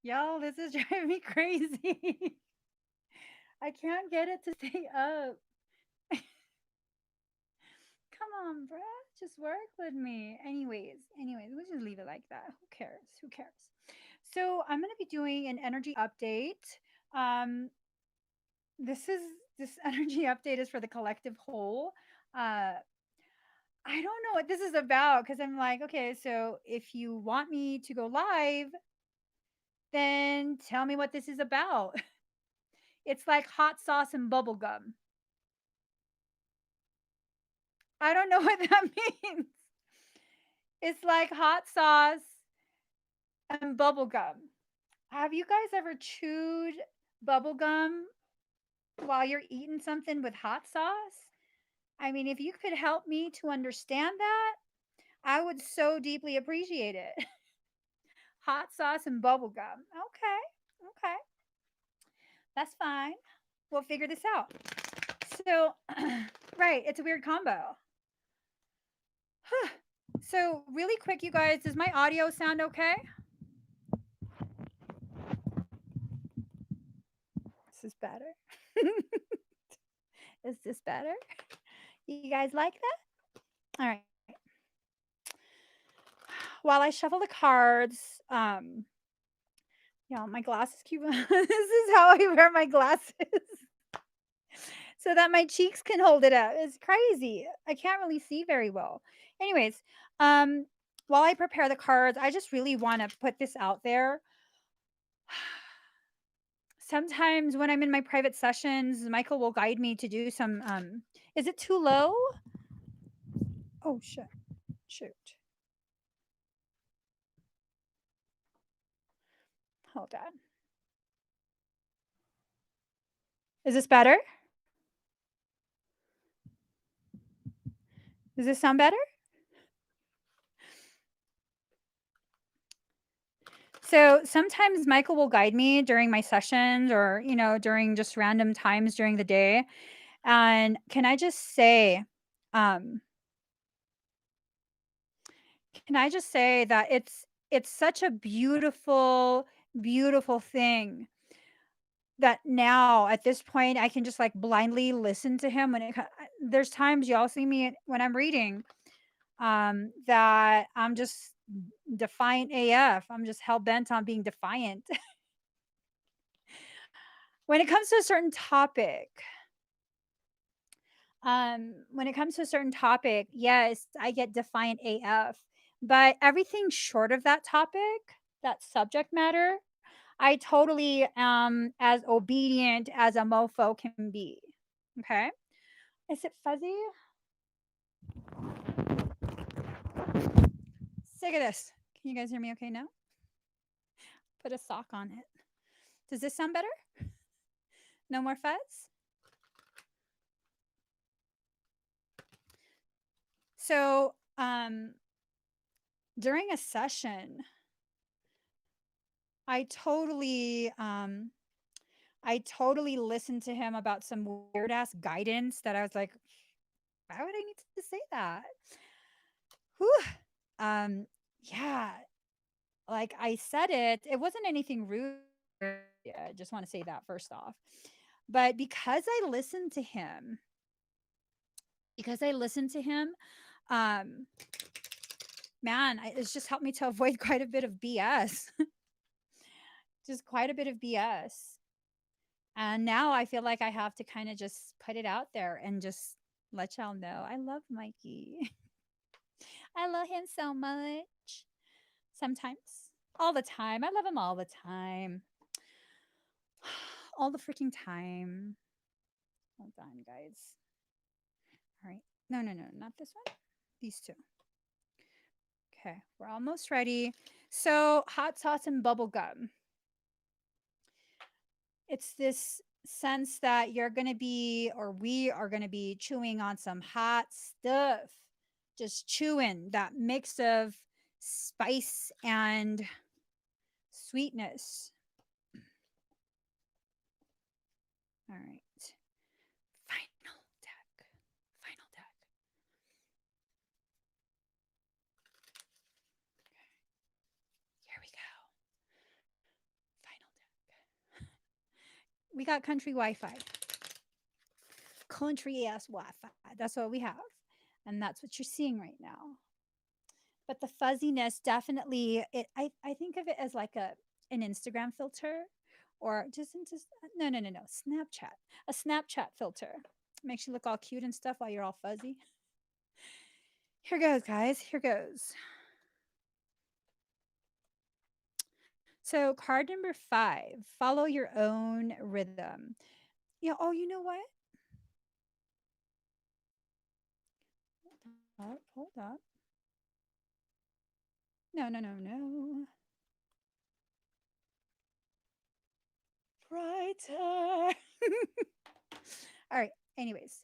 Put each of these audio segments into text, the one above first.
Y'all, this is driving me crazy. I can't get it to stay up. Come on, bruh. Just work with me. Anyways, we'll just leave it like that. Who cares? Who cares? So I'm gonna be doing an energy update. Um, this is this energy update is for the collective whole. Uh, I don't know what this is about because I'm like, okay, so if you want me to go live, then tell me what this is about. It's like hot sauce and bubble gum. I don't know what that means. It's like hot sauce and bubble gum. Have you guys ever chewed bubble gum while you're eating something with hot sauce? I mean, if you could help me to understand that, I would so deeply appreciate it. Hot sauce and bubble gum. Okay. Okay. That's fine. We'll figure this out. So, right, it's a weird combo. So, really quick, you guys, does my audio sound okay? This is better. Is this better? You guys like that? All right. While I shuffle the cards, yeah, my glasses keep. This is how I wear my glasses so that my cheeks can hold it up. It's crazy. I can't really see very well. Anyways, um, while I prepare the cards, I just really want to put this out there. Sometimes when I'm in my private sessions, Michael will guide me to do some. Is it too low? Oh shit! Shoot! Hold on. Is this better? Does this sound better? So sometimes Michael will guide me during my sessions or, during just random times during the day. And um, can I just say that it's such a beautiful, beautiful thing that now at this point I can just like blindly listen to him there's times y'all see me when I'm reading that I'm just defiant AF. I'm just hell bent on being defiant. When it comes to a certain topic, yes, I get defiant AF. But everything short of that topic, that subject matter, I totally am as obedient as a mofo can be. Okay. Is it fuzzy? Sick of this. Can you guys hear me okay now? Put a sock on it. Does this sound better? No more fuzz? So, during a session, I totally I totally listened to him about some weird ass guidance that I was like, why would I need to say that? Whew. Um, yeah, like I said it wasn't anything rude. Yeah, I just want to say that first off. But because I listened to him, um, man, it's just helped me to avoid quite a bit of BS. Just quite a bit of BS. And now I feel like I have to kind of just put it out there and just let y'all know I love Mikey. I love him so much. Sometimes, all the time. I love him all the time. All the freaking time. Hold on, guys. All right. No, no, no, not this one. These two. Okay, we're almost ready. So, hot sauce and bubble gum. It's this sense that you're going to be, or we are going to be chewing on some hot stuff. Just chewing that mix of spice and sweetness. All right. Final deck. Final deck. Okay. Here we go. We got country Wi-Fi. Country ass Wi-Fi. That's what we have. And that's what you're seeing right now. But the fuzziness definitely I think of it as like an Instagram filter or just no. Snapchat. A Snapchat filter. Makes you look all cute and stuff while you're all fuzzy. Here goes, guys. Here goes. So, card number 5, follow your own rhythm. Yeah, oh, you know what? Hold up. No. Brighter. All right. Anyways.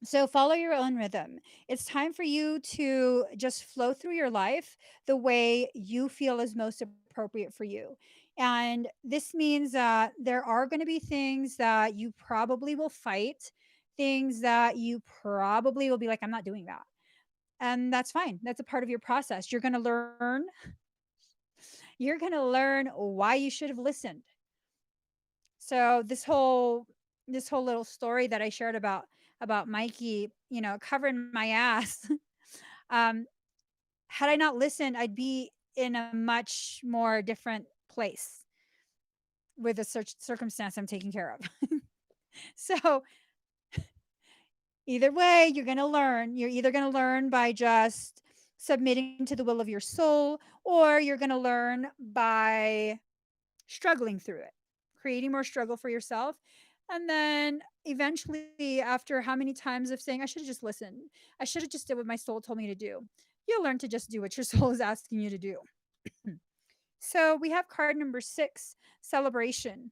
So follow your own rhythm. It's time for you to just flow through your life the way you feel is most appropriate for you. And this means that there are going to be things that you probably will fight, things that you probably will be like, I'm not doing that. And that's fine. That's a part of your process. You're going to learn why you should have listened. So this whole little story that I shared about Mikey, covering my ass. um, had I not listened, I'd be in a much more different place with the circumstance I'm taking care of. So either way, you're going to learn. You're either going to learn by just submitting to the will of your soul, or you're going to learn by struggling through it, creating more struggle for yourself. And then eventually, after how many times of saying, I should have just listened, I should have just did what my soul told me to do, you'll learn to just do what your soul is asking you to do. So we have card number 6, celebration.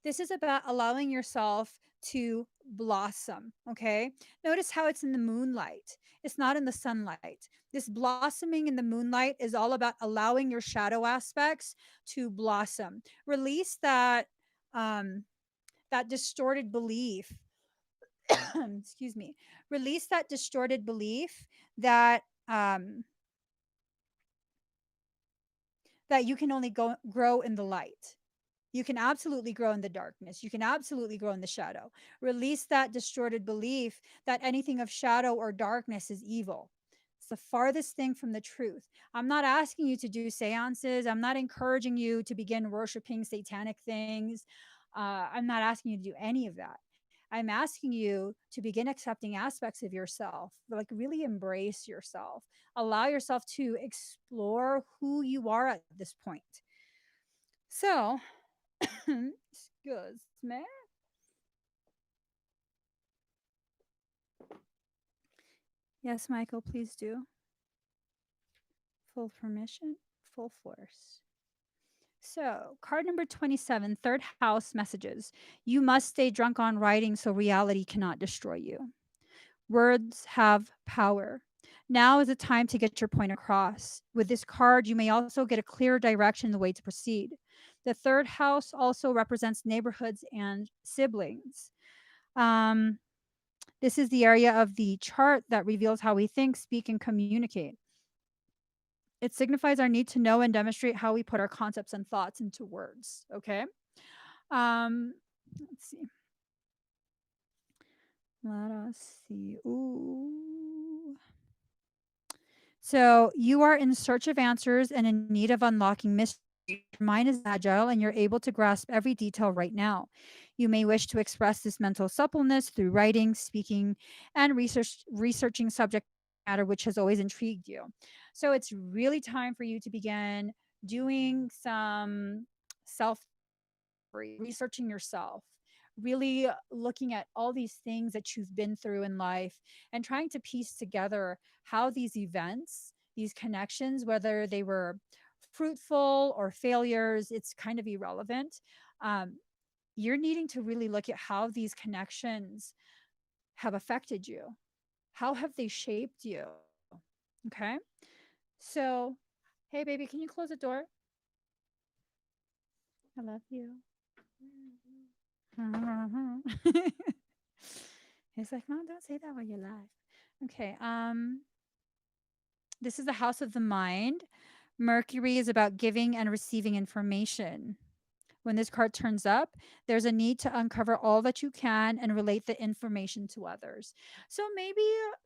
This is about allowing yourself to blossom. Okay. Notice how it's in the moonlight, it's not in the sunlight. This blossoming in the moonlight is all about allowing your shadow aspects to blossom. Release um, that distorted belief. Excuse me. Release that distorted belief that that you can only grow in the light. You can absolutely grow in the darkness. You can absolutely grow in the shadow. Release that distorted belief that anything of shadow or darkness is evil. It's the farthest thing from the truth. I'm not asking you to do seances. I'm not encouraging you to begin worshiping satanic things. I'm not asking you to do any of that. I'm asking you to begin accepting aspects of yourself, like really embrace yourself, allow yourself to explore who you are at this point. So, excuse me. Yes, Michael, please do. Full permission, full force. So, card number 27, third house messages. You must stay drunk on writing so reality cannot destroy you. Words have power. Now is the time to get your point across. With this card, you may also get a clear direction in the way to proceed. The third house also represents neighborhoods and siblings. Um, This is the area of the chart that reveals how we think, speak, and communicate. It signifies our need to know and demonstrate how we put our concepts and thoughts into words. Okay. Let's see. Let us see. Ooh. So you are in search of answers and in need of unlocking mystery. Your mind is agile and you're able to grasp every detail right now. You may wish to express this mental suppleness through writing, speaking, and researching subject matter which has always intrigued you. So it's really time for you to begin doing some self researching yourself, really looking at all these things that you've been through in life and trying to piece together how these events, these connections, whether they were fruitful or failures, it's kind of irrelevant. Um, you're needing to really look at how these connections have affected you. How have they shaped you? Okay. So, hey, baby, can you close the door? I love you. He's like, Mom, don't say that while you're live. Okay. This is the house of the mind. Mercury is about giving and receiving information. When this card turns up, there's a need to uncover all that you can and relate the information to others. So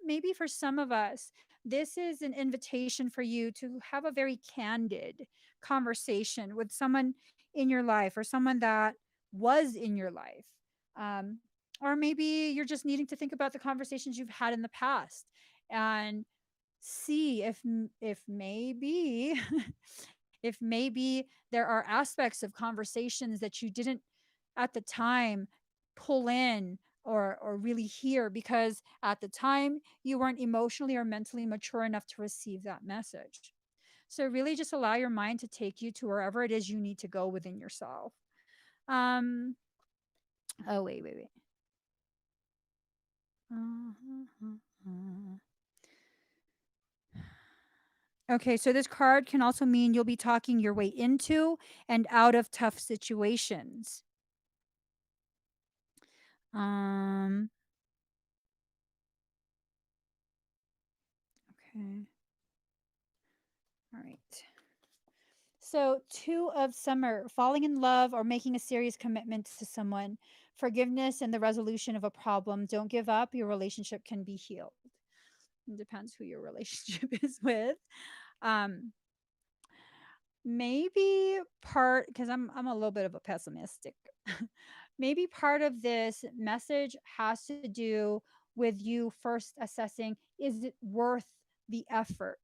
maybe for some of us, this is an invitation for you to have a very candid conversation with someone in your life or someone that was in your life. Um, or maybe you're just needing to think about the conversations you've had in the past and see if maybe if maybe there are aspects of conversations that you didn't at the time pull in or really hear because at the time you weren't emotionally or mentally mature enough to receive that message. So really just allow your mind to take you to wherever it is you need to go within yourself. Um oh wait. Okay, so this card can also mean you'll be talking your way into and out of tough situations. Um, okay. All right. So, two of summer, falling in love or making a serious commitment to someone, forgiveness and the resolution of a problem. Don't give up. Your relationship can be healed. It depends who your relationship is with. Um, maybe part because I'm a little bit of a pessimistic. Maybe part of this message has to do with you first assessing, is it worth the effort?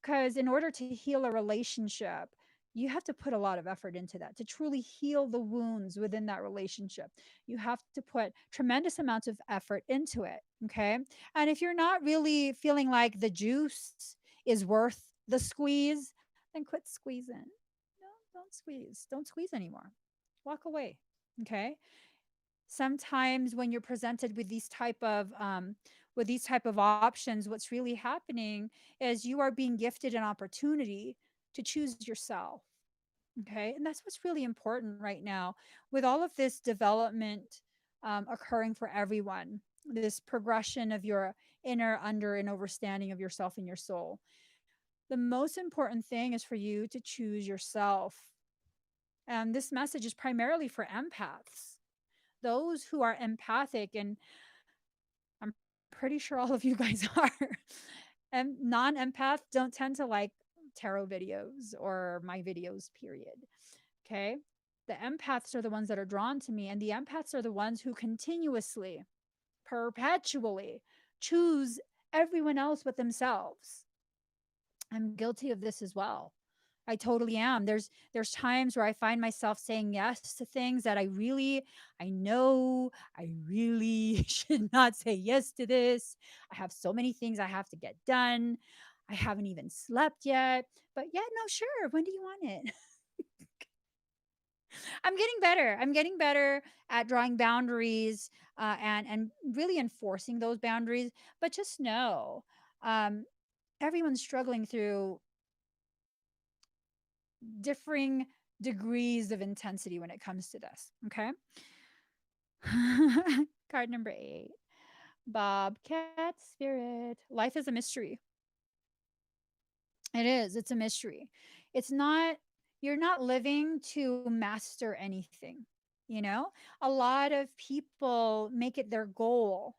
Because in order to heal a relationship, you have to put a lot of effort into that to truly heal the wounds within that relationship. You have to put tremendous amounts of effort into it. Okay. And if you're not really feeling like the juice is worth the squeeze, then quit squeezing. No, don't squeeze. Don't squeeze anymore. Walk away. Okay. Sometimes when you're presented with these type of options, what's really happening is you are being gifted an opportunity to choose yourself. Okay, and that's what's really important right now with all of this development occurring for everyone, this progression of your inner under and overstanding of yourself and your soul. The most important thing is for you to choose yourself, and this message is primarily for empaths, those who are empathic, and I'm pretty sure all of you guys are. And non-empaths don't tend to like tarot videos or my videos, period. Okay. The empaths are the ones that are drawn to me, and the empaths are the ones who continuously, perpetually choose everyone else but themselves. I'm guilty of this as well. I totally am. There's times where I find myself saying yes to things that I know I really should not say yes to this. I have so many things I have to get done. I haven't even slept yet. But yeah, no, sure. When do you want it? I'm getting better. I'm getting better at drawing boundaries and really enforcing those boundaries. But just know, um, everyone's struggling through differing degrees of intensity when it comes to this. Okay. Card number 8. Bobcat spirit. Life is a mystery. It is. It's a mystery. It's not, you're not living to master anything. You know, a lot of people make it their goal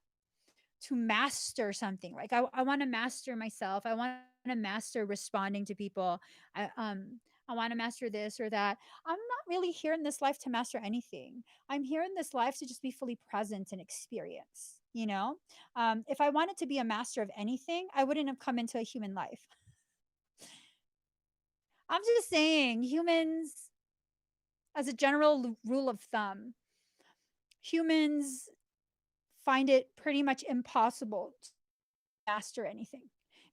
to master something. Like I want to master myself. I want to master responding to people. I want to master this or that. I'm not really here in this life to master anything. I'm here in this life to just be fully present and experience. You know, if I wanted to be a master of anything, I wouldn't have come into a human life. I'm just saying, humans, as a general rule of thumb, humans find it pretty much impossible master anything.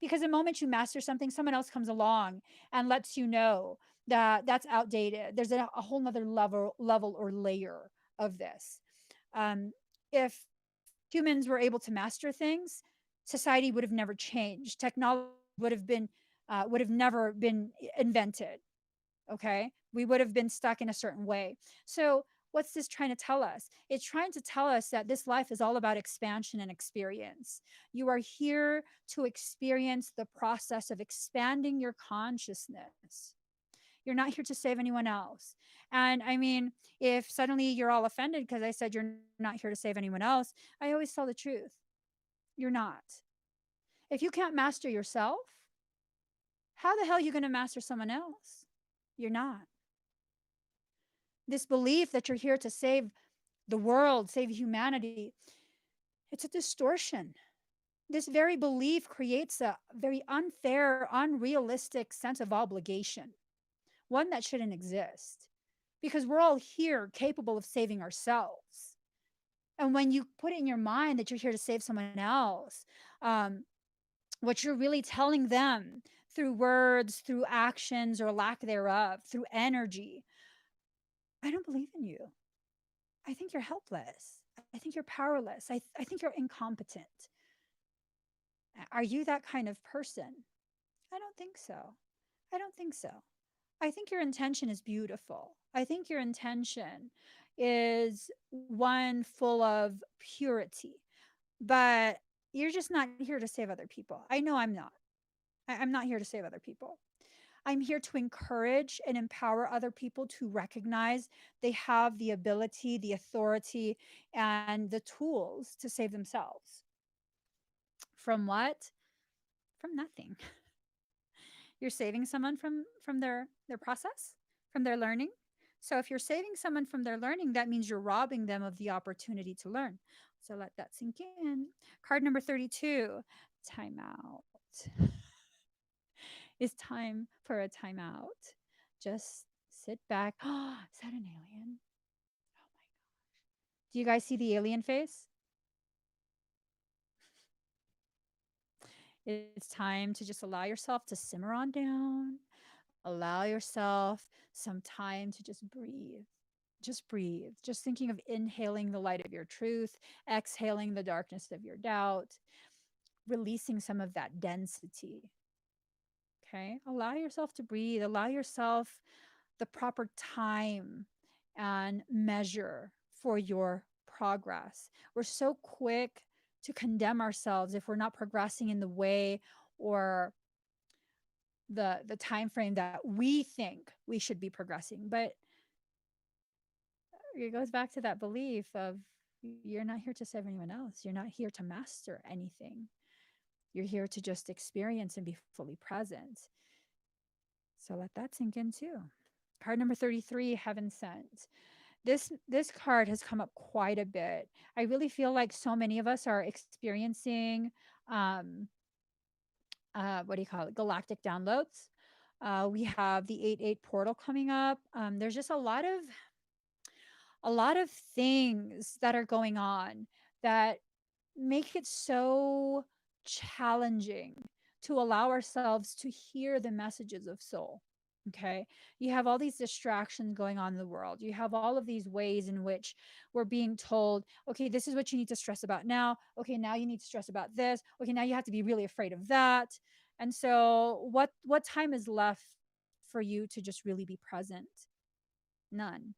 Because the moment you master something, someone else comes along and lets you know that that's outdated. There's a whole nother level or layer of this. If humans were able to master things, society would have never changed. Technology would have never been invented. Okay. We would have been stuck in a certain way. So, what's this trying to tell us? It's trying to tell us that this life is all about expansion and experience. You are here to experience the process of expanding your consciousness. You're not here to save anyone else. And I mean, if suddenly you're all offended because I said you're not here to save anyone else, I always tell the truth. You're not. If you can't master yourself, how the hell are you going to master someone else? You're not. This belief that you're here to save the world, save humanity, it's a distortion. This very belief creates a very unfair, unrealistic sense of obligation, one that shouldn't exist, because we're all here capable of saving ourselves. And when you put it in your mind that you're here to save someone else, what you're really telling them through words, through actions or lack thereof, through energy, I don't believe in you. I think you're helpless. I think you're powerless. I think you're incompetent. Are you that kind of person? I don't think so. I don't think so. I think your intention is beautiful. I think your intention is one full of purity, but you're just not here to save other people. I know I'm not. I'm not here to save other people. I'm here to encourage and empower other people to recognize they have the ability, the authority, and the tools to save themselves. From what? From nothing. You're saving someone from their process, from their learning. So if you're saving someone from their learning, that means you're robbing them of the opportunity to learn. So let that sink in. Card number 32, timeout. It's time for a timeout. Just sit back. Oh, is that an alien? Oh my gosh. Do you guys see the alien face? It's time to just allow yourself to simmer on down. Allow yourself some time to just breathe. Just breathe. Just thinking of inhaling the light of your truth, exhaling the darkness of your doubt, releasing some of that density. Okay. Allow yourself to breathe. Allow yourself the proper time and measure for your progress. We're so quick to condemn ourselves if we're not progressing in the way or the time frame that we think we should be progressing. But it goes back to that belief of you're not here to save anyone else. You're not here to master anything. You're here to just experience and be fully present. So let that sink in too. Card number 33, Heaven Sent. This card has come up quite a bit. I really feel like so many of us are experiencing what do you call it? Galactic downloads. We have the 8-8 portal coming up. There's just a lot of things that are going on that make it so challenging to allow ourselves to hear the messages of soul. Okay. You have all these distractions going on in the world. You have all of these ways in which we're being told, okay, this is what you need to stress about now. Okay, now you need to stress about this. Okay, now you have to be really afraid of that. And so what time is left for you to just really be present? None,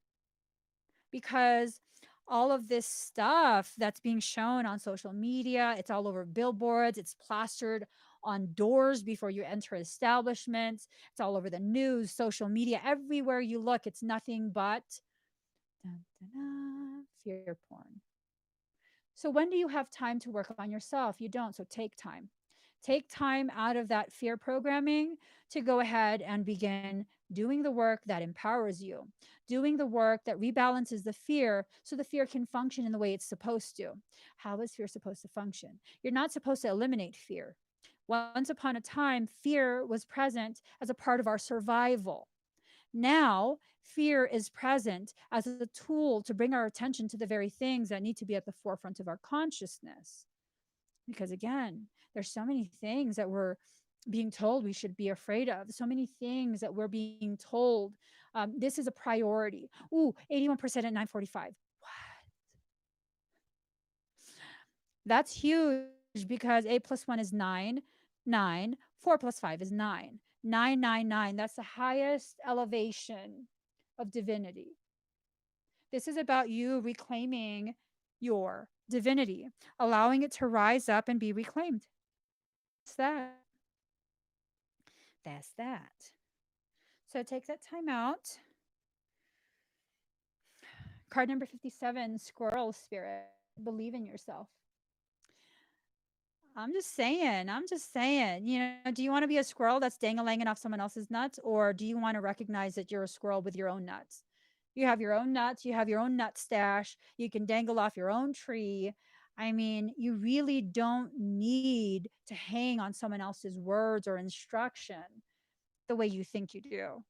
because all of this stuff that's being shown on social media, it's all over billboards, it's plastered on doors before you enter establishments, it's all over the news, social media, everywhere you look, it's nothing but dun, dun, dun, fear porn. So when do you have time to work on yourself? You don't. So take time. Take time out of that fear programming to go ahead and begin doing the work that empowers you, doing the work that rebalances the fear so the fear can function in the way it's supposed to. How is fear supposed to function? You're not supposed to eliminate fear. Once upon a time, fear was present as a part of our survival. Now, fear is present as a tool to bring our attention to the very things that need to be at the forefront of our consciousness. Because again, there's so many things that we're being told we should be afraid of, so many things that we're being told this is a priority. Ooh, 81% at 9:45. What? That's huge because 8 plus 1 is 9. 9. 4 plus 5 is 9. 999. That's the highest elevation of divinity. This is about you reclaiming your divinity, allowing it to rise up and be reclaimed. That's that. That's that. So take that time out. Card number 57, Squirrel Spirit. Believe in yourself. I'm just saying. I'm just saying. Do you want to be a squirrel that's dangling off someone else's nuts? Or do you want to recognize that you're a squirrel with your own nuts? You have your own nuts. You have your own nut stash. You can dangle off your own tree. I mean, you really don't need to hang on someone else's words or instruction the way you think you do.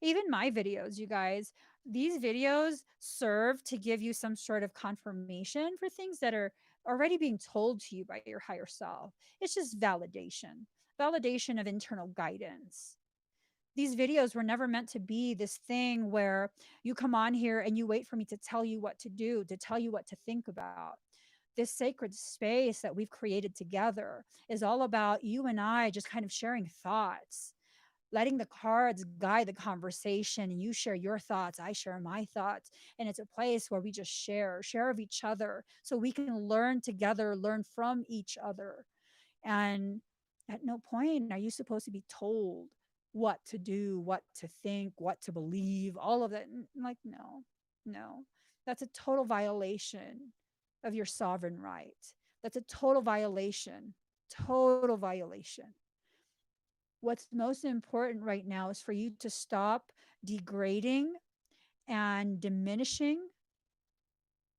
Even my videos, you guys, these videos serve to give you some sort of confirmation for things that are already being told to you by your higher self. It's just validation of internal guidance. These videos were never meant to be this thing where you come on here and you wait for me to tell you what to do, to tell you what to think about. This sacred space that we've created together is all about you and I just kind of sharing thoughts, letting the cards guide the conversation, and you share your thoughts, I share my thoughts, and it's a place where we just share of each other so we can learn together, learn from each other. And at no point are you supposed to be told what to do, what to think, what to believe, all of that. Like, no, no, that's a total violation of your sovereign right. That's a total violation. What's most important right now is for you to stop degrading and diminishing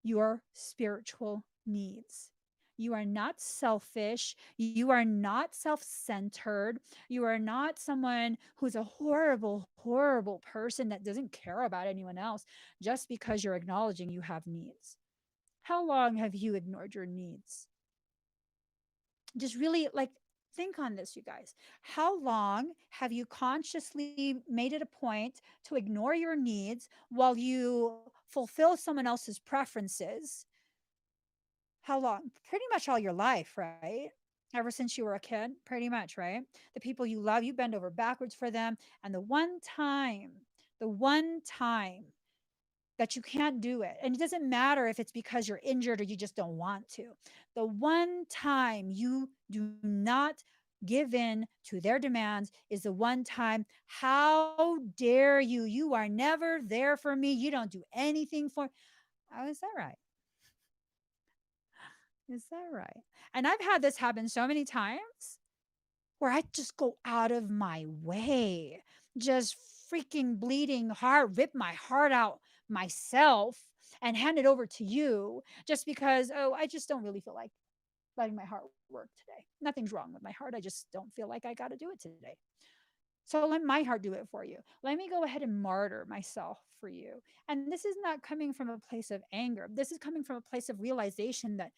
your spiritual needs. You are not selfish. You are not self centered. You are not someone who's a horrible, horrible person that doesn't care about anyone else just because you're acknowledging you have needs. How long have you ignored your needs? Just really like think on this, you guys. How long have you consciously made it a point to ignore your needs while you fulfill someone else's preferences? How long? Pretty much all your life, right? Ever since you were a kid, pretty much, right? The people you love, you bend over backwards for them. And the one time that you can't do it. And it doesn't matter if it's because you're injured or you just don't want to. The one time you do not give in to their demands is the one time, how dare you? You are never there for me. You don't do anything for. Oh, is that right? Is that right? And I've had this happen so many times where I just go out of my way, just freaking bleeding heart, rip my heart out myself and hand it over to you just because, oh, I just don't really feel like letting my heart work today. Nothing's wrong with my heart. I just don't feel like I got to do it today. So let my heart do it for you. Let me go ahead and martyr myself for you. And this is not coming from a place of anger. This is coming from a place of realization that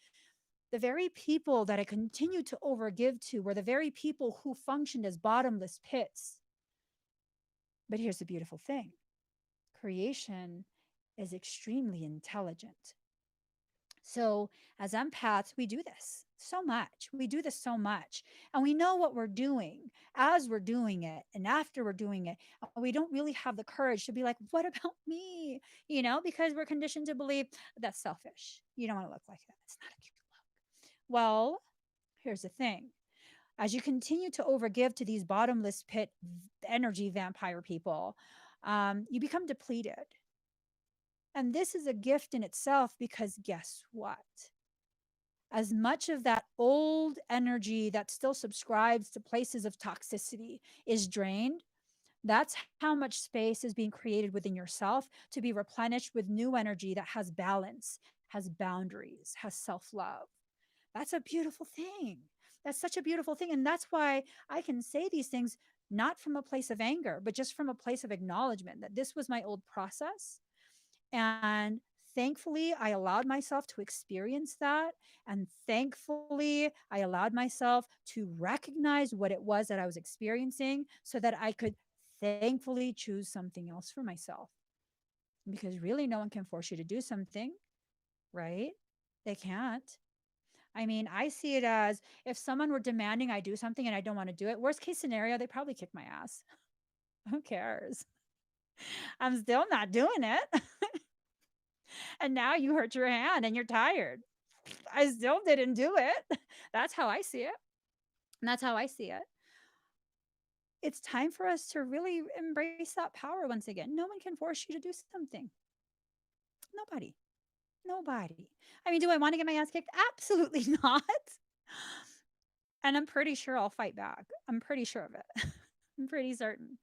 the very people that I continue to overgive to were the very people who functioned as bottomless pits. But here's the beautiful thing: creation is extremely intelligent. So, as empaths, we do this so much. We do this so much. And we know what we're doing as we're doing it and after we're doing it. We don't really have the courage to be like, what about me? Because we're conditioned to believe that's selfish. You don't want to look like that. It's not a cute look. Well, here's the thing: as you continue to overgive to these bottomless pit energy vampire people, you become depleted. And this is a gift in itself because guess what? As much of that old energy that still subscribes to places of toxicity is drained, that's how much space is being created within yourself to be replenished with new energy that has balance, has boundaries, has self love. That's a beautiful thing. That's such a beautiful thing. And that's why I can say these things not from a place of anger, but just from a place of acknowledgement that this was my old process. And thankfully, I allowed myself to experience that. And thankfully, I allowed myself to recognize what it was that I was experiencing so that I could thankfully choose something else for myself. Because really, no one can force you to do something, right? They can't. I mean, I see it as if someone were demanding I do something and I don't want to do it, worst case scenario, they probably kick my ass. Who cares? I'm still not doing it. And now you hurt your hand and you're tired. I still didn't do it. That's how I see it. And that's how I see it. it's time for us to really embrace that power once again. No one can force you to do something. Nobody. Nobody. I mean, do I want to get my ass kicked? Absolutely not. And I'm pretty sure I'll fight back. I'm pretty sure of it. I'm pretty certain.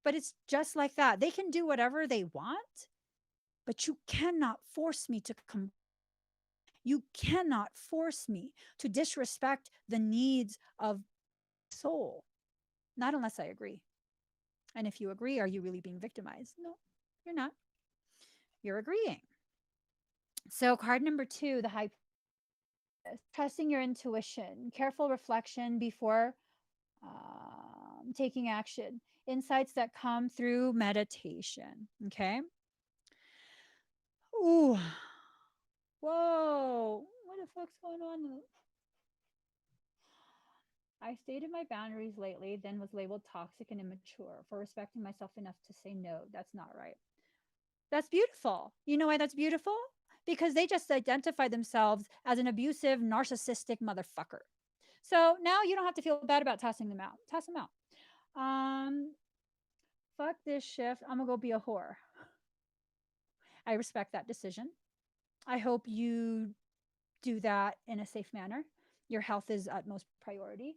But it's just like that. They can do whatever they want, but you cannot force me to come. You cannot force me to disrespect the needs of soul. Not unless I agree. And if you agree, are you really being victimized? No, you're not. You're agreeing. So, card number 2, the high priestess, trusting your intuition, careful reflection before taking action, insights that come through meditation. Okay. Ooh, whoa, what the fuck's going on? I stated my boundaries lately, then was labeled toxic and immature for respecting myself enough to say no. That's not right. That's beautiful. You know why that's beautiful? Because they just identify themselves as an abusive, narcissistic motherfucker. So now you don't have to feel bad about tossing them out. Toss them out. Um, fuck this shift. I'm gonna go be a whore. I respect that decision. I hope you do that in a safe manner. Your health is utmost priority.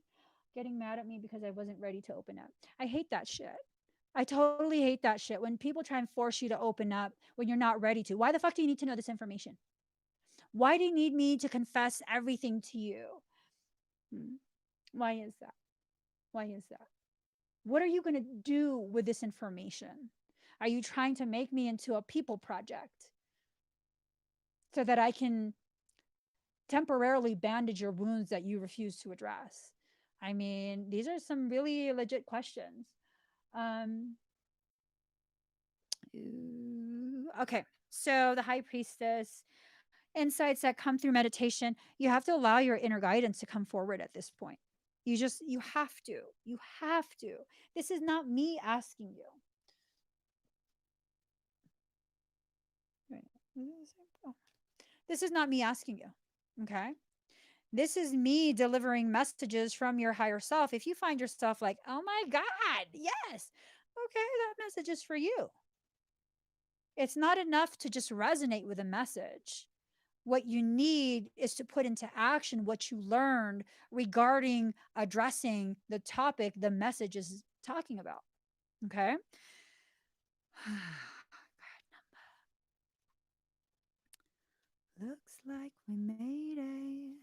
Getting mad at me because I wasn't ready to open up. I hate that shit. I totally hate that shit when people try and force you to open up when you're not ready to. Why the fuck do you need to know this information? Why do you need me to confess everything to you? Hmm. Why is that? Why is that? What are you going to do with this information? Are you trying to make me into a people project so that I can temporarily bandage your wounds that you refuse to address? I mean, these are some really legit questions. Um, okay, so the high priestess, insights that come through meditation, you have to allow your inner guidance to come forward at this point. You have to. You have to. This is not me asking you. This is not me asking you. Okay. This is me delivering messages from your higher self. If you find yourself like, oh my God, yes, okay, that message is for you. It's not enough to just resonate with a message. What you need is to put into action what you learned regarding addressing the topic the message is talking about. Okay. Looks like we made it.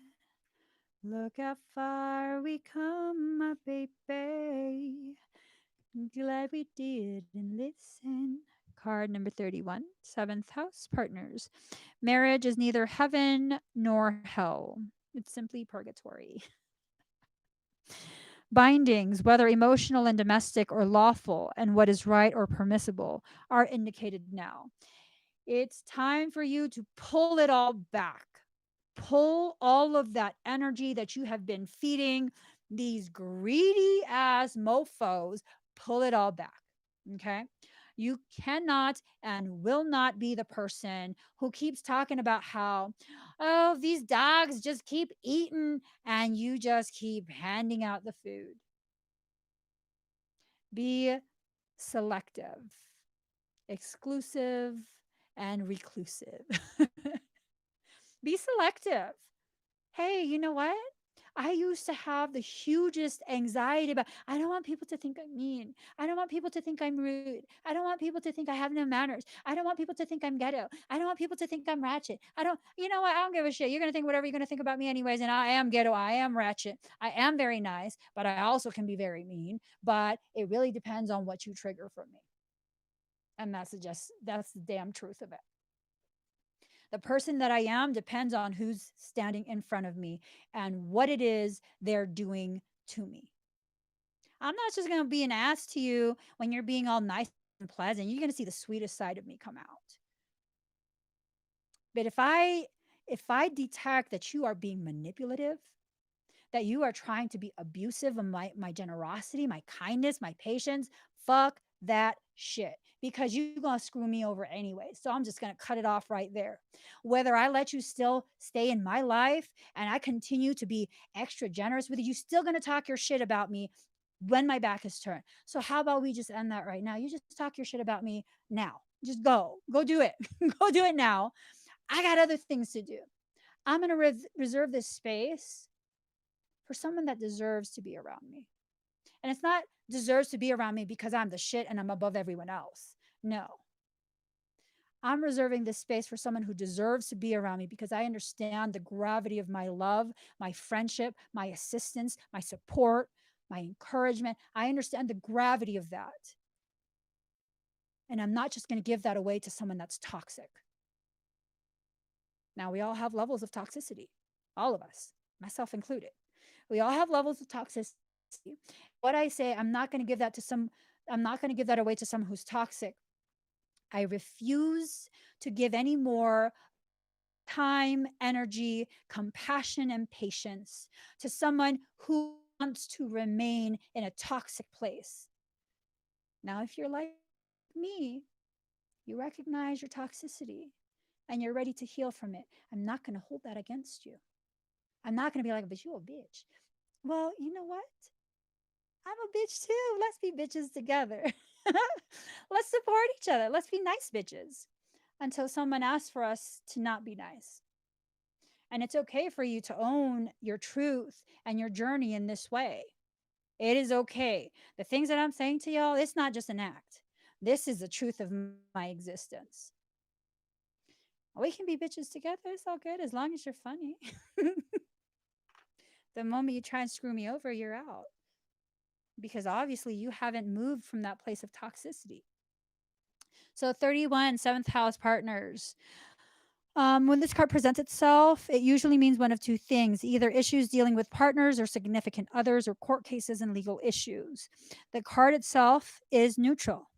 Look how far we come, my baby. I'm glad we did and listen. Card number 31, 7th house partners. Marriage is neither heaven nor hell, it's simply purgatory. Bindings, whether emotional and domestic or lawful, and what is right or permissible, are indicated now. It's time for you to pull it all back. Pull all of that energy that you have been feeding these greedy ass mofos, pull it all back. Okay. You cannot and will not be the person who keeps talking about how, oh, these dogs just keep eating and you just keep handing out the food. Be selective, exclusive, and reclusive. Be selective. Hey, you know what? I used to have the hugest anxiety about I don't want people to think I'm mean. I don't want people to think I'm rude. I don't want people to think I have no manners. I don't want people to think I'm ghetto. I don't want people to think I'm ratchet. I don't, you know what? I don't give a shit. You're going to think whatever you're going to think about me anyways. And I am ghetto. I am ratchet. I am very nice, but I also can be very mean. But it really depends on what you trigger from me. And that's the damn truth of it. The person that I am depends on who's standing in front of me and what it is they're doing to me. I'm not just going to be an ass to you when you're being all nice and pleasant. You're going to see the sweetest side of me come out. But if I detect that you are being manipulative, that you are trying to be abusive of my generosity, my kindness, my patience, fuck that shit, because you're going to screw me over anyway. So I'm just going to cut it off right there. Whether I let you still stay in my life and I continue to be extra generous with you, you're still going to talk your shit about me. when my back is turned. So how about we just end that right now? You just talk your shit about me now. Just go do it. Go do it now. I got other things to do. I'm going to reserve this space for someone that deserves to be around me. And it's not deserves to be around me because I'm the shit and I'm above everyone else. No. I'm reserving this space for someone who deserves to be around me because I understand the gravity of my love, my friendship, my assistance, my support, my encouragement. I understand the gravity of that. And I'm not just going to give that away to someone that's toxic. Now, we all have levels of toxicity, all of us, myself included. We all have levels of toxicity. What I say, I'm not going to give that away to someone who's toxic. I refuse to give any more time, energy, compassion, and patience to someone who wants to remain in a toxic place. Now, if you're like me, you recognize your toxicity and you're ready to heal from it. I'm not going to hold that against you. I'm not going to be like, but you a bitch. Well, you know what? I'm a bitch too. Let's be bitches together. Let's support each other. Let's be nice bitches until someone asks for us to not be nice. And it's okay for you to own your truth and your journey in this way. It is okay. The things that I'm saying to y'all, it's not just an act. This is the truth of my existence. We can be bitches together. It's all good as long as you're funny. The moment you try and screw me over, you're out. Because obviously you haven't moved from that place of toxicity. So 31, seventh house partners. When this card presents itself, it usually means one of two things, either issues dealing with partners or significant others or court cases and legal issues. The card itself is neutral.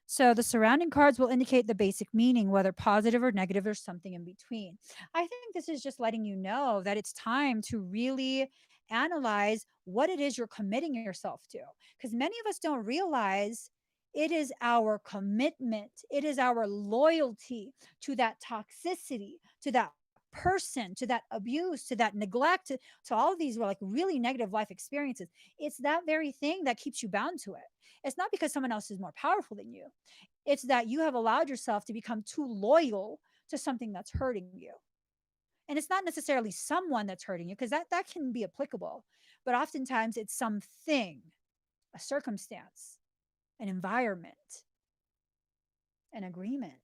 So the surrounding cards will indicate the basic meaning, whether positive or negative or something in between. I think this is just letting you know that it's time to really analyze what it is you're committing yourself to. Because many of us don't realize it is our commitment, it is our loyalty to that toxicity, to that person, to that abuse, to that neglect, to all of these like really negative life experiences. It's that very thing that keeps you bound to it. It's not because someone else is more powerful than you. It's that you have allowed yourself to become too loyal to something that's hurting you. And it's not necessarily someone that's hurting you, because that can be applicable. But oftentimes it's something, a circumstance, an environment, an agreement,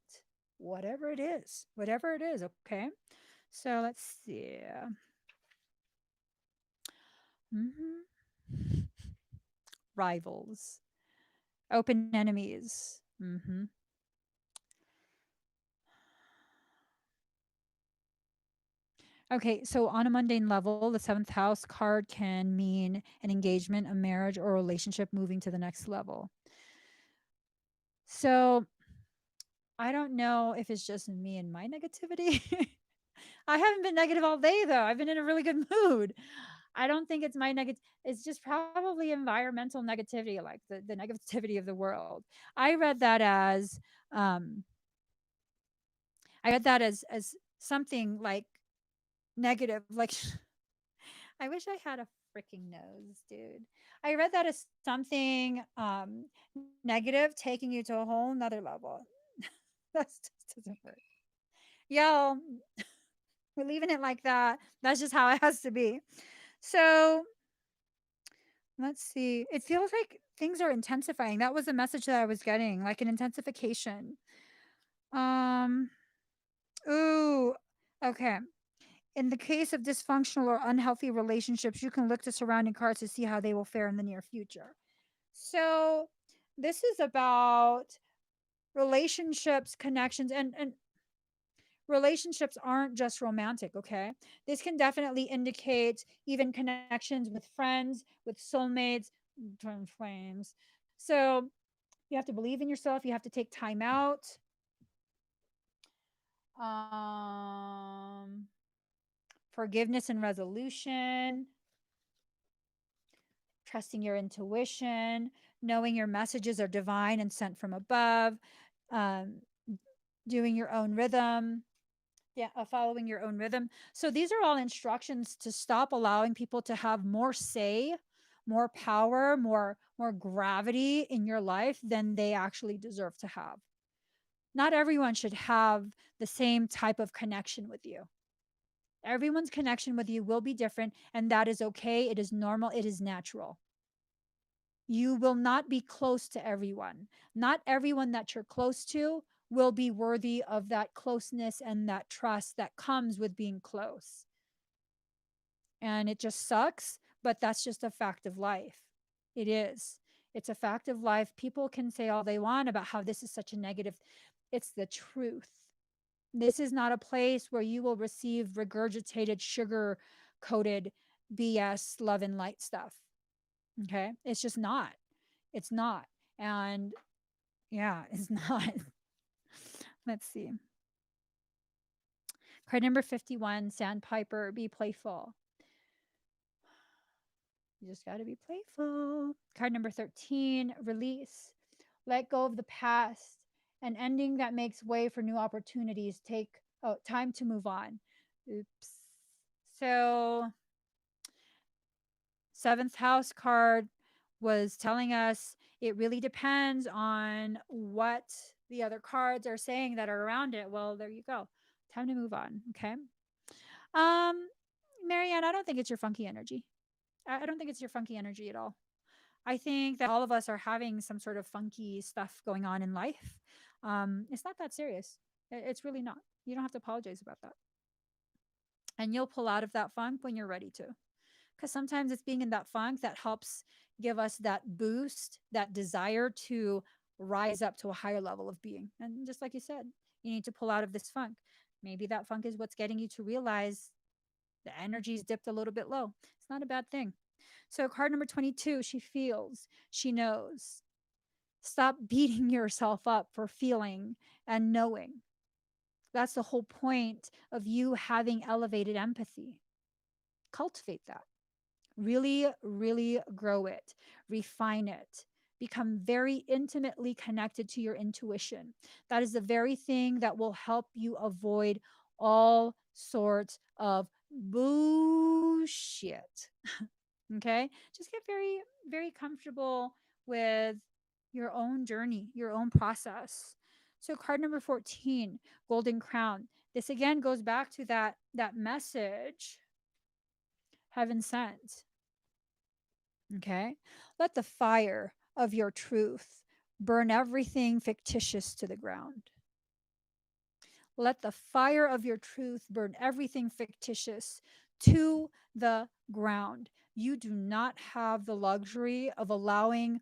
whatever it is. Whatever it is, okay? So let's see. Rivals, open enemies. Okay, so on a mundane level, the seventh house card can mean an engagement, a marriage, or a relationship moving to the next level. So I don't know if it's just me and my negativity. I haven't been negative all day, though. I've been in a really good mood. I don't think it's my negative. It's just probably environmental negativity, like the negativity of the world. I read that as as something like negative, like I wish I had a freaking nose, dude. I read that as something negative taking you to a whole nother level. That just doesn't work. Yo, we're leaving it like that. That's just how it has to be. So let's see. It feels like things are intensifying. That was the message that I was getting, like an intensification. Ooh, okay. In the case of dysfunctional or unhealthy relationships, you can look to surrounding cards to see how they will fare in the near future. So, this is about relationships, connections, and relationships aren't just romantic, okay? This can definitely indicate even connections with friends, with soulmates, twin flames. So, you have to believe in yourself, you have to take time out. Forgiveness and resolution, trusting your intuition, knowing your messages are divine and sent from above, um, doing your own rhythm, following your own rhythm. So these are all instructions to stop allowing people to have more say, more power, more gravity in your life than they actually deserve to have. Not everyone should have the same type of connection with you. Everyone's connection with you will be different, and that is okay. It is normal. It is natural. You will not be close to everyone. Not everyone that you're close to will be worthy of that closeness and that trust that comes with being close. And it just sucks, but that's just a fact of life. It is. It's a fact of life. People can say all they want about how this is such a negative. It's the truth. This is not a place where you will receive regurgitated, sugar coated BS, love and light stuff. Okay. It's just not. It's not. And yeah, it's not. Let's see. Card number 51, Sandpiper, be playful. You just got to be playful. Card number 13, Release. Let go of the past. An ending that makes way for new opportunities. Time to move on. Oops. So, seventh house card was telling us it really depends on what the other cards are saying that are around it. Well, there you go. Time to move on. Okay. Marianne, I don't think it's your funky energy. I don't think it's your funky energy at all. I think that all of us are having some sort of funky stuff going on in life. It's not that serious. It's really not. You don't have to apologize about that. And you'll pull out of that funk when you're ready to. Because sometimes it's being in that funk that helps give us that boost, that desire to rise up to a higher level of being. And just like you said, you need to pull out of this funk. Maybe that funk is what's getting you to realize the energy's dipped a little bit low. It's not a bad thing. So, card number 22, she feels, she knows. Stop beating yourself up for feeling and knowing. That's the whole point of you having elevated empathy. Cultivate that. Really, really grow it, refine it, become very intimately connected to your intuition. That is the very thing that will help you avoid all sorts of bullshit. Okay? Just get very, very comfortable with your own journey, your own process. So card number 14, Golden Crown. This again goes back to that message heaven sent. Okay? Let the fire of your truth burn everything fictitious to the ground. Let the fire of your truth burn everything fictitious to the ground. You do not have the luxury of allowing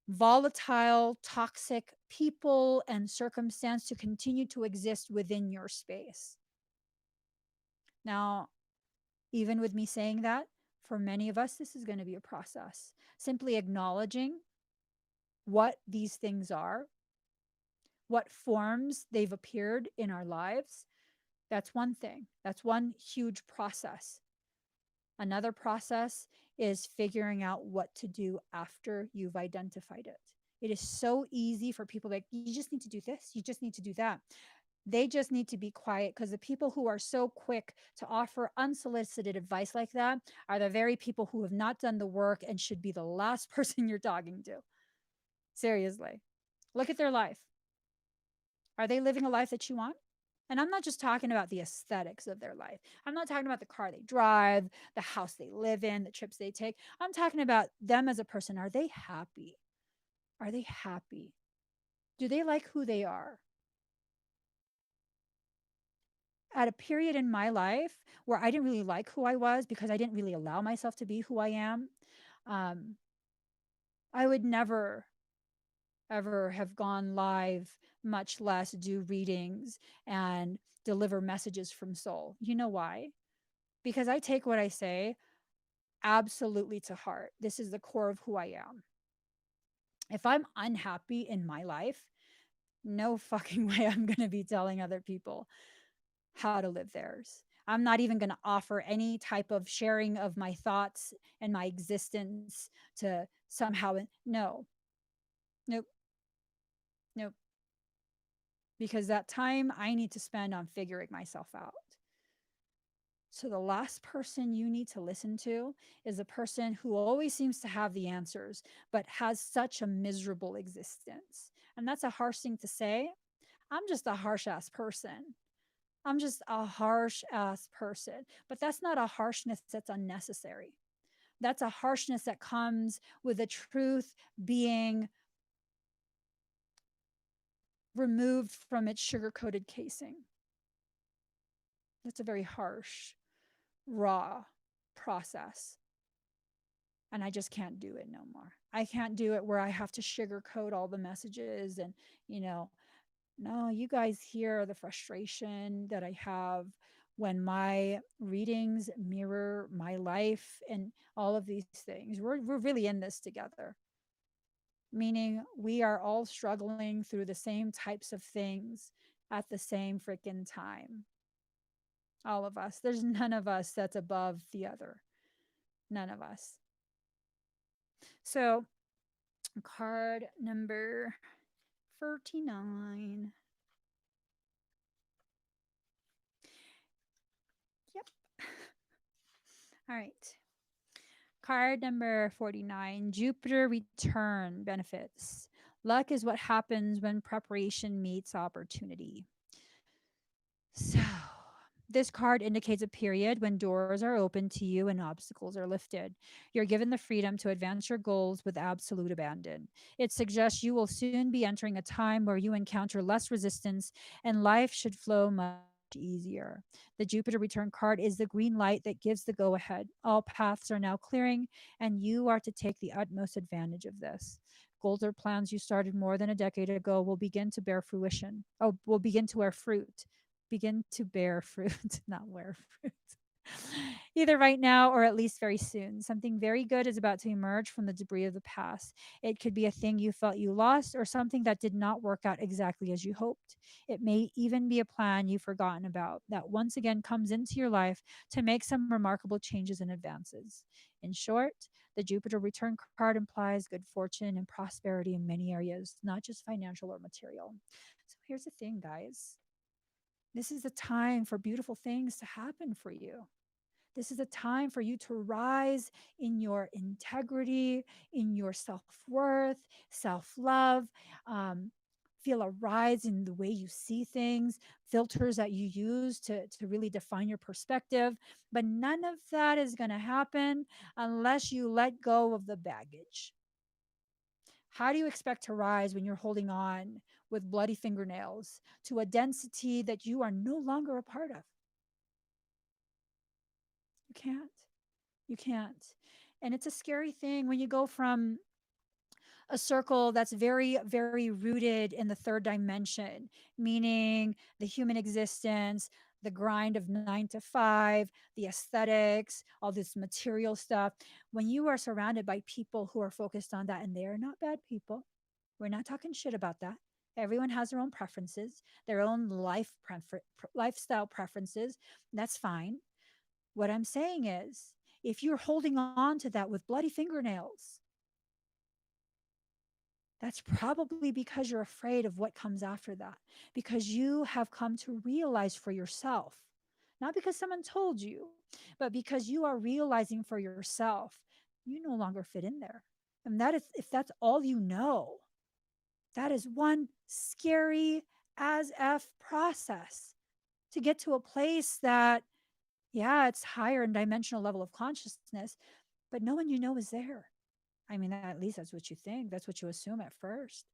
volatile, toxic people and circumstance to continue to exist within your space. Now, even with me saying that, for many of us, this is going to be a process. Simply acknowledging what these things are, what forms they've appeared in our lives. That's one thing. That's one huge process. Another process is figuring out what to do after you've identified it. It is so easy for people like, you just need to do this, you just need to do that. They just need to be quiet, because the people who are so quick to offer unsolicited advice like that are the very people who have not done the work and should be the last person you're talking to. Seriously. Look at their life. Are they living a life that you want? And I'm not just talking about the aesthetics of their life. I'm not talking about the car they drive, the house they live in, the trips they take. I'm talking about them as a person. Are they happy? Are they happy? Do they like who they are? At a period in my life where I didn't really like who I was because I didn't really allow myself to be who I am, I would never, ever have gone live, much less do readings and deliver messages from soul. You know why? Because I take what I say absolutely to heart. This is the core of who I am. If I'm unhappy in my life, no fucking way I'm going to be telling other people how to live theirs. I'm not even going to offer any type of sharing of my thoughts and my existence to somehow. No, nope, nope. Because that time I need to spend on figuring myself out. So the last person you need to listen to is a person who always seems to have the answers, but has such a miserable existence. And that's a harsh thing to say. I'm just a harsh ass person. I'm just a harsh ass person. But that's not a harshness that's unnecessary. That's a harshness that comes with the truth being removed from its sugar coated casing. That's a very harsh, raw process. And I just can't do it no more. I can't do it where I have to sugarcoat all the messages and, you know, no, you guys hear the frustration that I have when my readings mirror my life and all of these things. We're really in this together, meaning we are all struggling through the same types of things at the same freaking time. All of us. There's none of us that's above the other. None of us. So, card number 39. Yep. All right. Card number 49, Jupiter return benefits. Luck is what happens when preparation meets opportunity. So, this card indicates a period when doors are open to you and obstacles are lifted. You're given the freedom to advance your goals with absolute abandon. It suggests you will soon be entering a time where you encounter less resistance and life should flow much easier. The Jupiter return card is the green light that gives the go ahead. All paths are now clearing, and you are to take the utmost advantage of this. Goals or plans you started more than a decade ago will begin to bear fruition. Oh, will begin to bear fruit. Begin to bear fruit, not wear fruit. Either right now or at least very soon. Something very good is about to emerge from the debris of the past. It could be a thing you felt you lost or something that did not work out exactly as you hoped. It may even be a plan you've forgotten about that once again comes into your life to make some remarkable changes and advances. In short, the Jupiter return card implies good fortune and prosperity in many areas, not just financial or material. So here's the thing, guys. This is a time for beautiful things to happen for you. This is a time for you to rise in your integrity, in your self worth, self love. Feel a rise in the way you see things, filters that you use to really define your perspective. But none of that is going to happen unless you let go of the baggage. How do you expect to rise when you're holding on with bloody fingernails to a density that you are no longer a part of? You can't. You can't. And it's a scary thing when you go from a circle that's very, very rooted in the third dimension, meaning the human existence, the grind of 9 to 5, the aesthetics, all this material stuff. When you are surrounded by people who are focused on that, and they are not bad people, we're not talking shit about that. Everyone has their own preferences, their own lifestyle preferences. That's fine. What I'm saying is, if you're holding on to that with bloody fingernails, that's probably because you're afraid of what comes after that, because you have come to realize for yourself, not because someone told you, but because you are realizing for yourself, you no longer fit in there. And that is, if that's all you know, that is one scary as F process to get to a place that, yeah, it's higher in dimensional level of consciousness, but no one you know is there. I mean, at least that's what you think. That's what you assume at first.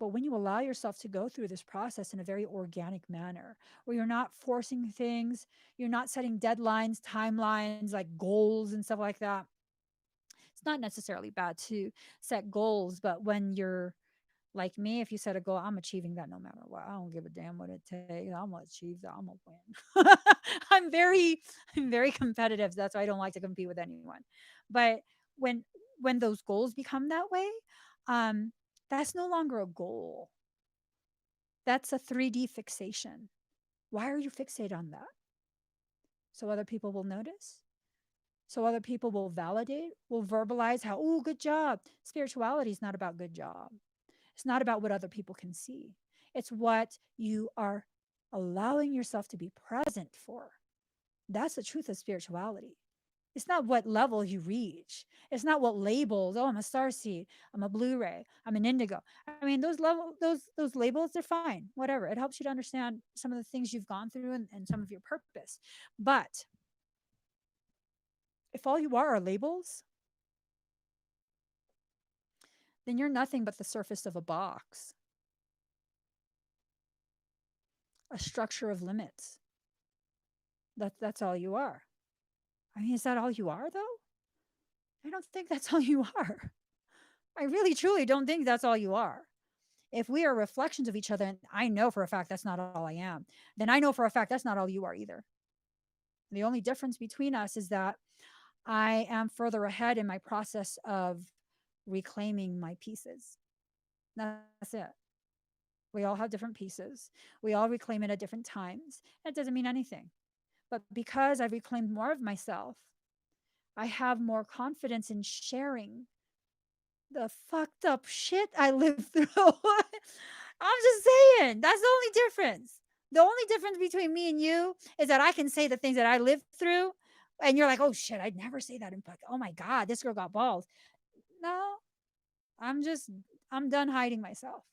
But when you allow yourself to go through this process in a very organic manner, where you're not forcing things, you're not setting deadlines, timelines, like goals and stuff like that. It's not necessarily bad to set goals, but when you're like me, if you set a goal, I'm achieving that no matter what. I don't give a damn what it takes. I'm gonna achieve that. I'm gonna win. I'm very, I'm very competitive. That's why I don't like to compete with anyone. But when when those goals become that way, um, that's no longer a goal. That's a 3D fixation. Why are you fixated on that? So other people will notice. So other people will validate, will verbalize how, oh, good job. Spirituality is not about good job. It's not about what other people can see. It's what you are allowing yourself to be present for. That's the truth of spirituality. It's not what level you reach. It's not what labels. Oh, I'm a starseed. I'm a Blu-ray. I'm an indigo. I mean, those labels, they're fine. Whatever. It helps you to understand some of the things you've gone through and some of your purpose. But if all you are labels, then you're nothing but the surface of a box, a structure of limits. That's all you are. I mean, is that all you are though? I don't think that's all you are. I really truly don't think that's all you are. If we are reflections of each other, and I know for a fact that's not all I am, then I know for a fact that's not all you are either. The only difference between us is that I am further ahead in my process of reclaiming my pieces. That's it. We all have different pieces. We all reclaim it at different times. That doesn't mean anything. But because I've reclaimed more of myself, I have more confidence in sharing the fucked up shit I lived through. I'm just saying, that's the only difference. The only difference between me and you is that I can say the things that I lived through, and you're like, oh shit, I'd never say that in public. Oh my God, this girl got balls. No, I'm just, I'm done hiding myself.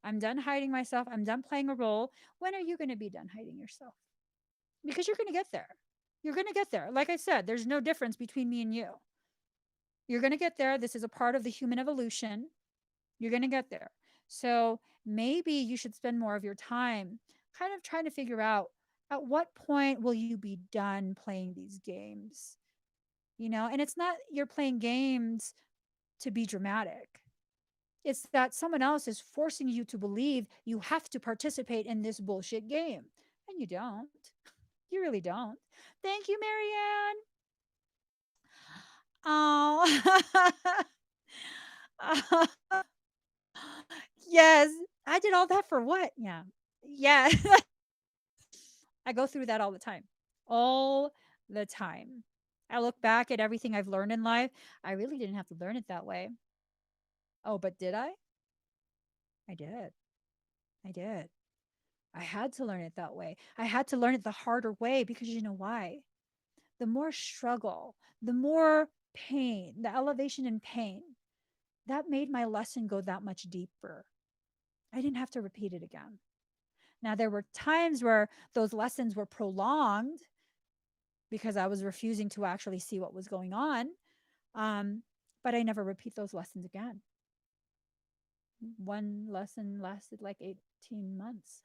I'm done hiding myself. I'm done playing a role. When are you going to be done hiding yourself? Because you're going to get there. You're going to get there. Like I said, there's no difference between me and you. You're going to get there. This is a part of the human evolution. You're going to get there. So maybe you should spend more of your time kind of trying to figure out at what point will you be done playing these games? You know, and it's not you're playing games to be dramatic. It's that someone else is forcing you to believe you have to participate in this bullshit game. And you don't. You really don't. Thank you, Marianne. Oh. Yes. I did all that for what? Yeah. Yeah. I go through that all the time. All the time. I look back at everything I've learned in life. I really didn't have to learn it that way. Oh, but did I? I did. I did. I had to learn it that way. I had to learn it the harder way because you know why? The more struggle, the more pain, the elevation in pain, that made my lesson go that much deeper. I didn't have to repeat it again. Now, there were times where those lessons were prolonged because I was refusing to actually see what was going on. Um, but I never repeat those lessons again. One lesson lasted like 18 months.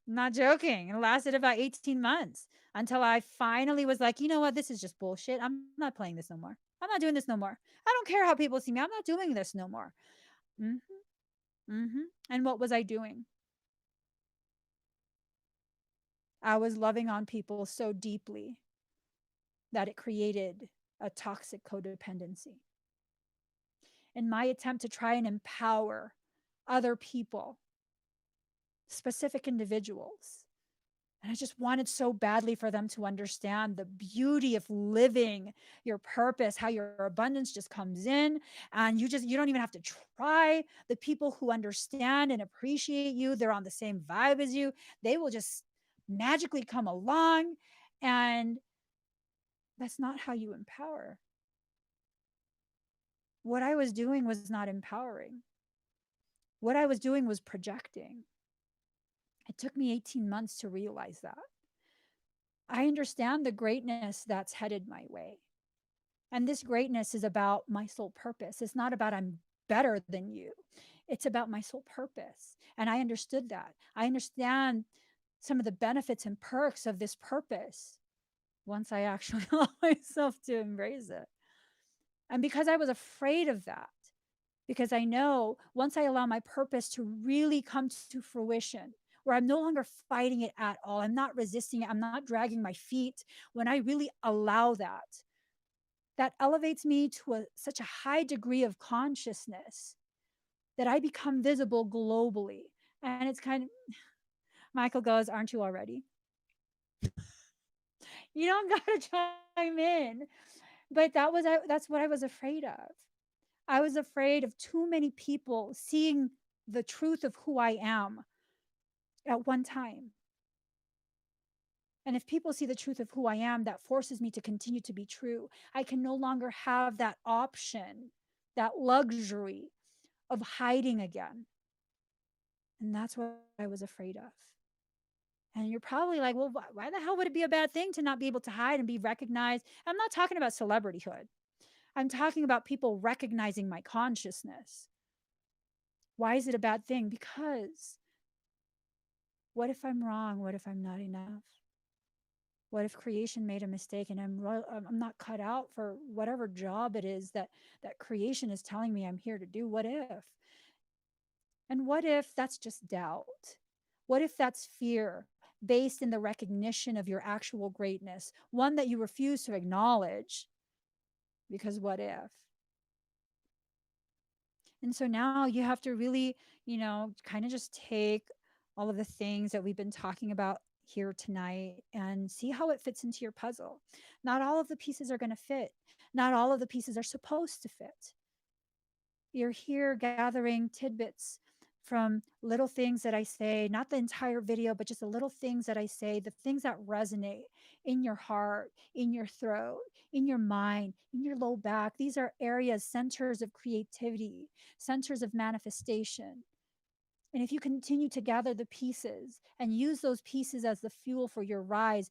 Not joking. It lasted about 18 months until I finally was like, you know what? This is just bullshit. I'm not playing this no more. I'm not doing this no more. I don't care how people see me. I'm not doing this no more. Mm-hmm. Mm-hmm. And what was I doing? I was loving on people so deeply that it created a toxic codependency. In my attempt to try and empower other people, specific individuals, and I just wanted so badly for them to understand the beauty of living your purpose, how your abundance just comes in and you don't even have to try. The people who understand and appreciate you, they're on the same vibe as you. They will just magically come along. And that's not how you empower. What I was doing was not empowering. What I was doing was projecting. It took me 18 months to realize that. I understand the greatness that's headed my way. And this greatness is about my soul purpose. It's not about I'm better than you. It's about my soul purpose. And I understood that. I understand some of the benefits and perks of this purpose once I actually allow myself to embrace it. And because I was afraid of that, because I know once I allow my purpose to really come to fruition, where I'm no longer fighting it at all, I'm not resisting it, I'm not dragging my feet, when I really allow that, that elevates me to such a high degree of consciousness that I become visible globally. And it's kind of, Michael goes, aren't you already? You don't got to chime in. But that's what I was afraid of. I was afraid of too many people seeing the truth of who I am at one time. And if people see the truth of who I am, that forces me to continue to be true. I can no longer have that option, that luxury of hiding again. And that's what I was afraid of. And you're probably like, well, why the hell would it be a bad thing to not be able to hide and be recognized? I'm not talking about celebrityhood. I'm talking about people recognizing my consciousness. Why is it a bad thing? Because what if I'm wrong? What if I'm not enough? What if creation made a mistake and I'm not cut out for whatever job it is that creation is telling me I'm here to do? What if? And what if that's just doubt? What if that's fear based in the recognition of your actual greatness, one that you refuse to acknowledge? Because what if? And so now you have to really, kind of just take all of the things that we've been talking about here tonight and see how it fits into your puzzle. Not all of the pieces are going to fit. Not all of the pieces are supposed to fit. You're here gathering tidbits from little things that I say, not the entire video, but just the little things that I say, the things that resonate in your heart, in your throat, in your mind, in your low back. These are areas, centers of creativity, centers of manifestation. And if you continue to gather the pieces and use those pieces as the fuel for your rise,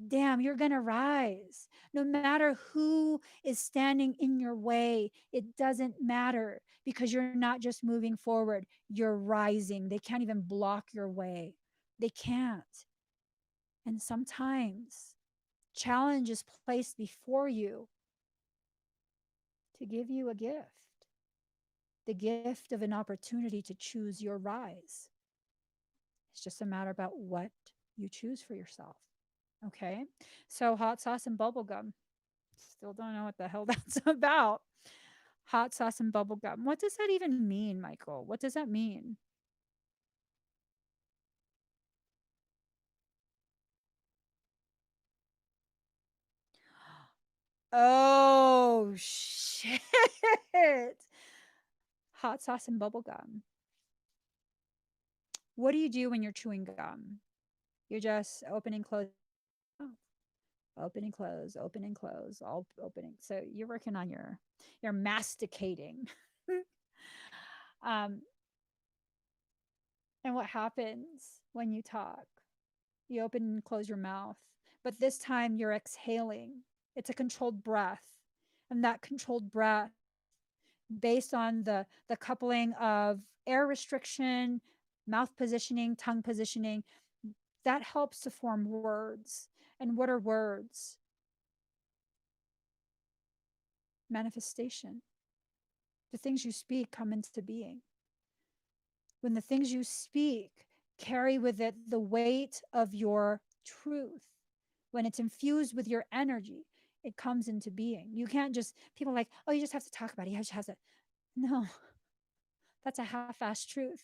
damn, you're going to rise. No matter who is standing in your way, it doesn't matter because you're not just moving forward, you're rising. They can't even block your way. They can't. And sometimes challenge is placed before you to give you a gift, the gift of an opportunity to choose your rise. It's just a matter about what you choose for yourself. Okay. So hot sauce and bubblegum. Still don't know what the hell that's about. Hot sauce and bubblegum. What does that even mean, Michael? What does that mean? Oh, shit. Hot sauce and bubblegum. What do you do when you're chewing gum? You're just open and close. Oh, open and close, open and close, all opening. So you're working on your masticating. um, and what happens when you talk? You open and close your mouth, but this time you're exhaling. It's a controlled breath. And that controlled breath, based on the coupling of air restriction, mouth positioning, tongue positioning, that helps to form words. And what are words? Manifestation. The things you speak come into being. When the things you speak carry with it the weight of your truth, when it's infused with your energy, it comes into being. You can't just, people are like, oh, you just have to talk about it. You just have to. No, that's a half-assed truth.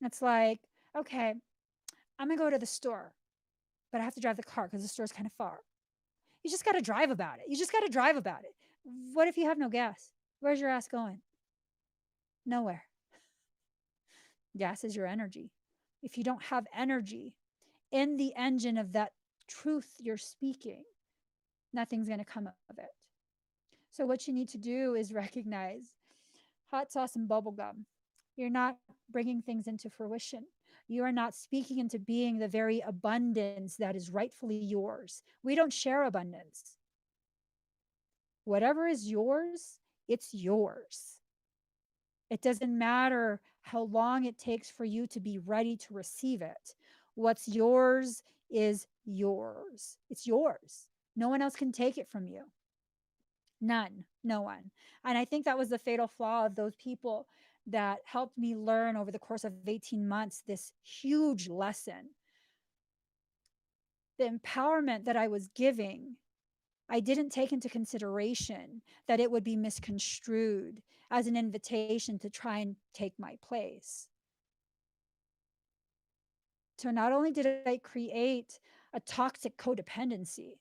It's like, okay, I'm going to go to the store, but I have to drive the car because the store's kind of far. You just got to drive about it. You just got to drive about it. What if you have no gas? Where's your ass going? Nowhere. Gas is your energy. If you don't have energy in the engine of that truth you're speaking, nothing's going to come of it. So what you need to do is recognize hot sauce and bubblegum. You're not bringing things into fruition. You are not speaking into being the very abundance that is rightfully yours. We don't share abundance. Whatever is yours, it's yours. It doesn't matter how long it takes for you to be ready to receive it. What's yours is yours. It's yours. No one else can take it from you. None, no one. And I think that was the fatal flaw of those people that helped me learn over the course of 18 months this huge lesson. The empowerment that I was giving, I didn't take into consideration that it would be misconstrued as an invitation to try and take my place. So not only did I create a toxic codependency,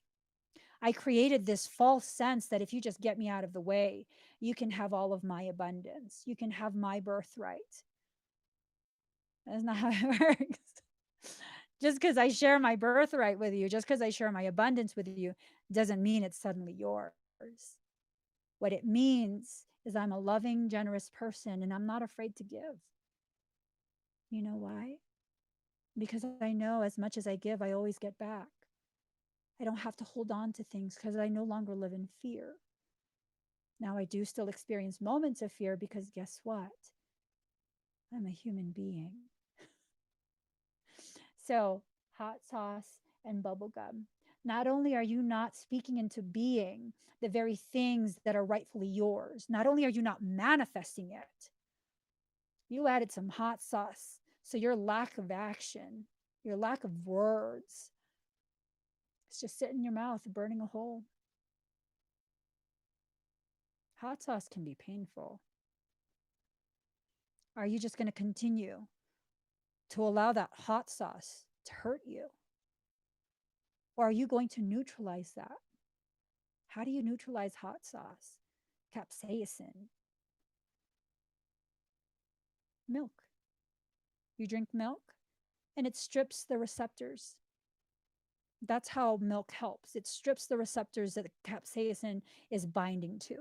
I created this false sense that if you just get me out of the way, you can have all of my abundance. You can have my birthright. That's not how it works. Just because I share my birthright with you, just because I share my abundance with you, doesn't mean it's suddenly yours. What it means is I'm a loving, generous person and I'm not afraid to give. You know why? Because I know as much as I give, I always get back. I don't have to hold on to things because I no longer live in fear. Now, I do still experience moments of fear because guess what? I'm a human being. So, hot sauce and bubblegum. Not only are you not speaking into being the very things that are rightfully yours, not only are you not manifesting it, you added some hot sauce. So, your lack of action, your lack of words, it's just sitting in your mouth, burning a hole. Hot sauce can be painful. Are you just going to continue to allow that hot sauce to hurt you? Or are you going to neutralize that? How do you neutralize hot sauce? Capsaicin. Milk. You drink milk and it strips the receptors. That's how milk helps. It strips the receptors that the capsaicin is binding to.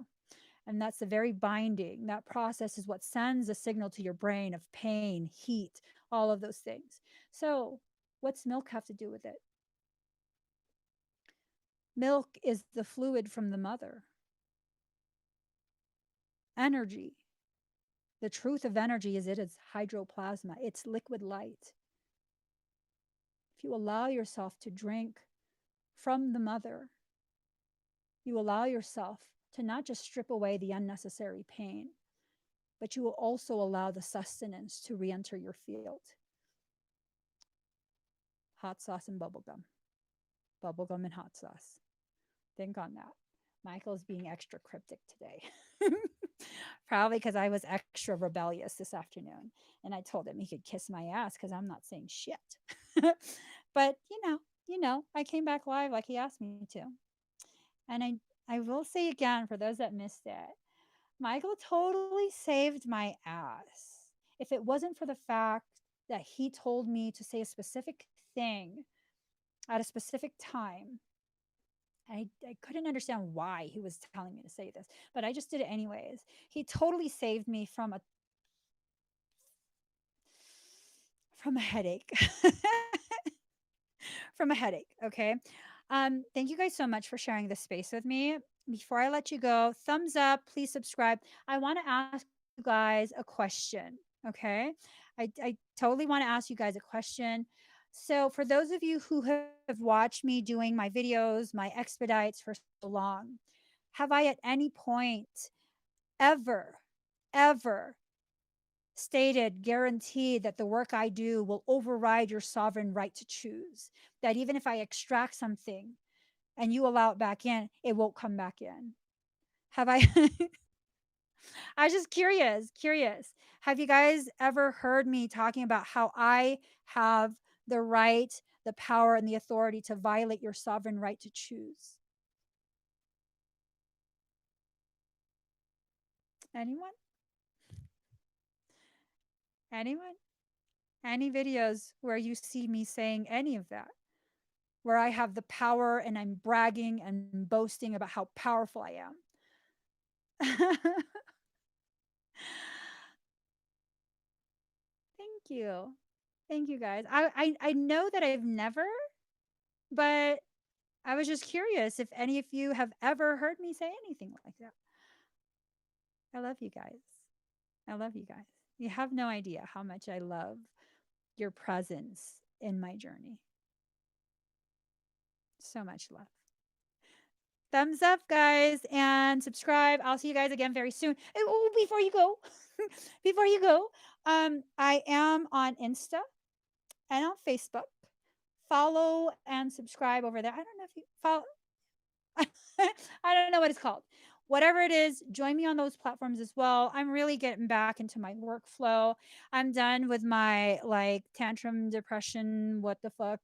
And that's the very binding. That process is what sends a signal to your brain of pain, heat, all of those things. So, what's milk have to do with it? Milk is the fluid from the mother. Energy. The truth of energy is it is hydroplasma, it's liquid light. If you allow yourself to drink from the mother, you allow yourself to not just strip away the unnecessary pain, but you will also allow the sustenance to re enter your field. Hot sauce and bubblegum. Bubblegum and hot sauce. Think on that. Michael's being extra cryptic today. Probably because I was extra rebellious this afternoon. And I told him he could kiss my ass because I'm not saying shit. But I came back live like he asked me to. And I will say again, for those that missed it, Michael totally saved my ass. If it wasn't for the fact that he told me to say a specific thing at a specific time, I couldn't understand why he was telling me to say this, but I just did it anyways. He totally saved me from a headache. From a headache, okay? Thank you guys so much for sharing this space with me. Before I let you go, thumbs up, please subscribe. I want to ask you guys a question, okay? I totally want to ask you guys a question. So, for those of you who have watched me doing my videos, my expedites for so long, have I at any point ever, ever stated, guaranteed that the work I do will override your sovereign right to choose? That even if I extract something and you allow it back in, it won't come back in? Have I? I was just curious. Have you guys ever heard me talking about how I have the right, the power, and the authority to violate your sovereign right to choose? Anyone? Anyone? Any videos where you see me saying any of that? Where I have the power and I'm bragging and boasting about how powerful I am? Thank you. Thank you guys. I know that I've never, but I was just curious if any of you have ever heard me say anything like that. I love you guys. I love you guys. You have no idea how much I love your presence in my journey. So much love. Thumbs up, guys, and subscribe. I'll see you guys again very soon. Oh, before you go, I am on Insta and on Facebook. Follow and subscribe over there. I don't know if you follow. I don't know what it's called. Whatever it is, join me on those platforms as well. I'm really getting back into my workflow. I'm done with my tantrum depression, what the fuck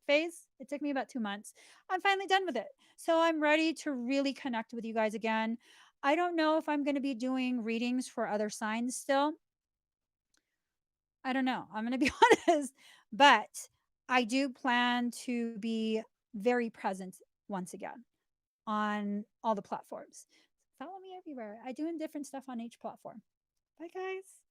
phase. It took me about 2 months. I'm finally done with it. So I'm ready to really connect with you guys again. I don't know if I'm going to be doing readings for other signs still. I don't know. I'm going to be honest, but I do plan to be very present once again on all the platforms. Follow me everywhere. I doing different stuff on each platform. Bye, guys.